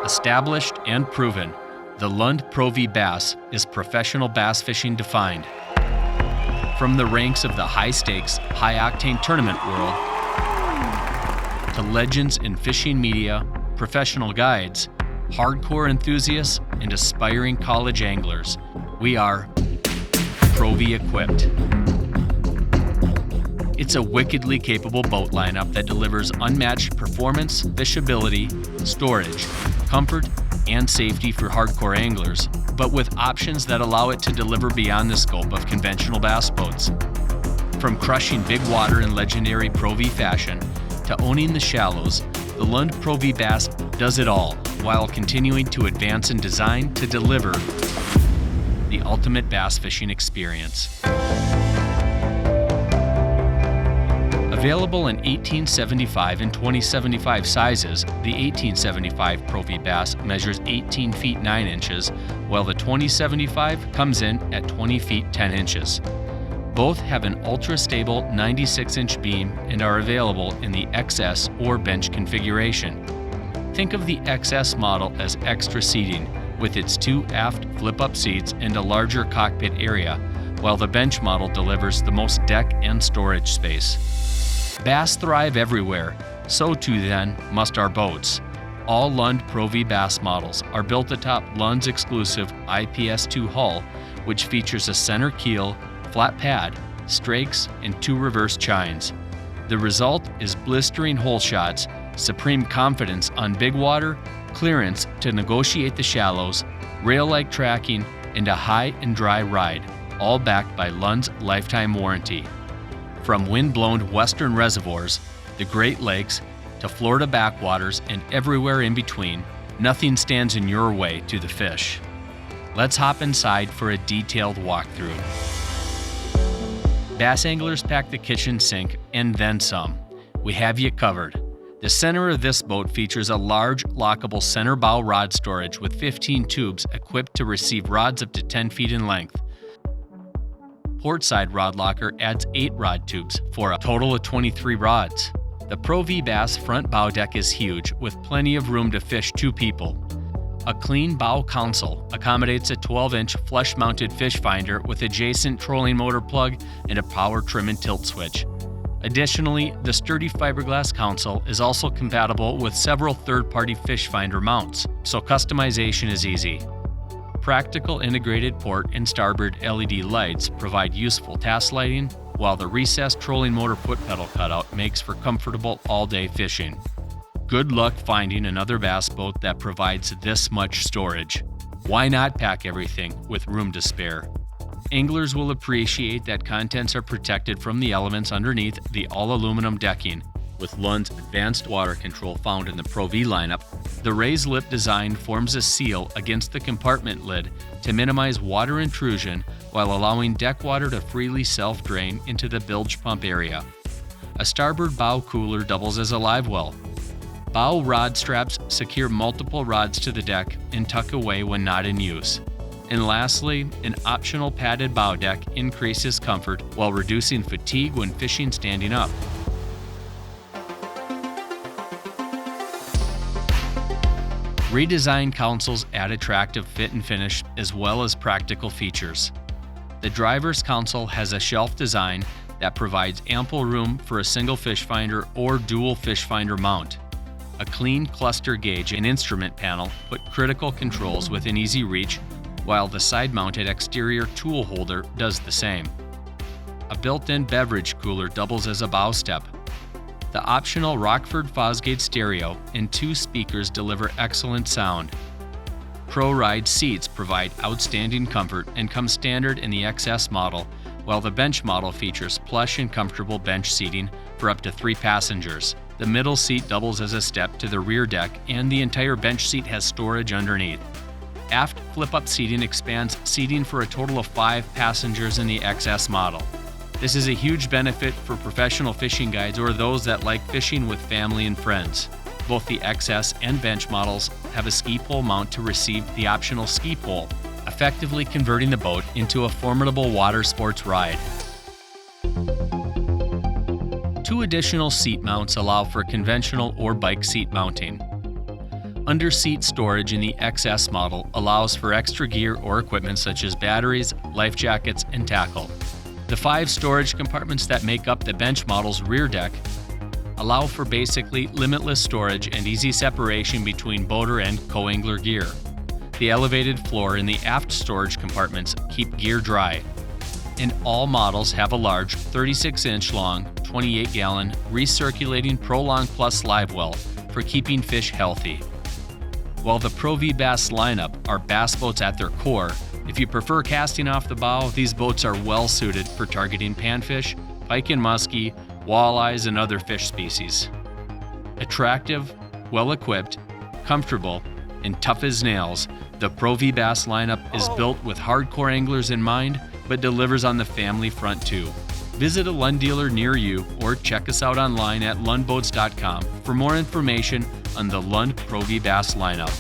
Established and proven, the Lund Pro V Bass is professional bass fishing defined. From the ranks of the high-stakes, high-octane tournament world to legends in fishing media, professional guides, hardcore enthusiasts, and aspiring college anglers, we are Pro V equipped. It's a wickedly capable boat lineup that delivers unmatched performance, fishability, storage, comfort, and safety for hardcore anglers, but with options that allow it to deliver beyond the scope of conventional bass boats. From crushing big water in legendary Pro V fashion to owning the shallows, the Lund Pro V Bass does it all while continuing to advance in design to deliver the ultimate bass fishing experience. Available in 1875 and 2075 sizes, the 1875 Pro V Bass measures 18 feet 9 inches, while the 2075 comes in at 20 feet 10 inches. Both have an ultra-stable 96-inch beam and are available in the XS or bench configuration. Think of the XS model as extra seating, with its 2 aft flip-up seats and a larger cockpit area, while the bench model delivers the most deck and storage space. Bass thrive everywhere, so too then must our boats. All Lund Pro V Bass models are built atop Lund's exclusive IPS2 hull, which features a center keel, flat pad, strakes, and 2 reverse chines. The result is blistering hole shots, supreme confidence on big water, clearance to negotiate the shallows, rail-like tracking, and a high and dry ride, all backed by Lund's lifetime warranty. From wind-blown western reservoirs, the Great Lakes, to Florida backwaters and everywhere in between, nothing stands in your way to the fish. Let's hop inside for a detailed walkthrough. Bass anglers pack the kitchen sink and then some. We have you covered. The center of this boat features a large, lockable center bow rod storage with 15 tubes equipped to receive rods up to 10 feet in length. Portside rod locker adds 8 rod tubes for a total of 23 rods. The Pro V Bass front bow deck is huge, with plenty of room to fish 2 people. A clean bow console accommodates a 12-inch flush-mounted fish finder with adjacent trolling motor plug and a power trim and tilt switch. Additionally, the sturdy fiberglass console is also compatible with several third-party fish finder mounts, so customization is easy. Practical integrated port and starboard LED lights provide useful task lighting, while the recessed trolling motor foot pedal cutout makes for comfortable all-day fishing. Good luck finding another bass boat that provides this much storage. Why not pack everything with room to spare? Anglers will appreciate that contents are protected from the elements underneath the all-aluminum decking. With Lund's advanced water control found in the Pro V lineup, the raised lip design forms a seal against the compartment lid to minimize water intrusion while allowing deck water to freely self-drain into the bilge pump area. A starboard bow cooler doubles as a live well. Bow rod straps secure multiple rods to the deck and tuck away when not in use. And lastly, an optional padded bow deck increases comfort while reducing fatigue when fishing standing up. Redesigned consoles add attractive fit and finish as well as practical features. The driver's console has a shelf design that provides ample room for a single fish finder or dual fish finder mount. A clean cluster gauge and instrument panel put critical controls within easy reach, while the side-mounted exterior tool holder does the same. A built-in beverage cooler doubles as a bow step. The optional Rockford Fosgate stereo and 2 speakers deliver excellent sound. Pro Ride seats provide outstanding comfort and come standard in the XS model, while the bench model features plush and comfortable bench seating for up to 3 passengers. The middle seat doubles as a step to the rear deck, and the entire bench seat has storage underneath. Aft flip-up seating expands seating for a total of 5 passengers in the XS model. This is a huge benefit for professional fishing guides or those that like fishing with family and friends. Both the XS and bench models have a ski pole mount to receive the optional ski pole, effectively converting the boat into a formidable water sports ride. 2 additional seat mounts allow for conventional or bike seat mounting. Under-seat storage in the XS model allows for extra gear or equipment such as batteries, life jackets, and tackle. The 5 storage compartments that make up the bench model's rear deck allow for basically limitless storage and easy separation between boater and co-angler gear. The elevated floor in the aft storage compartments keep gear dry, and all models have a large 36-inch long, 28-gallon recirculating Prolong Plus live well for keeping fish healthy. While the Pro V Bass lineup are bass boats at their core, if you prefer casting off the bow, these boats are well suited for targeting panfish, pike and muskie, walleyes, and other fish species. Attractive, well-equipped, comfortable, and tough as nails, the Pro V Bass lineup is built with hardcore anglers in mind, but delivers on the family front too. Visit a Lund dealer near you or check us out online at lundboats.com for more information on the Lund Pro V Bass lineup.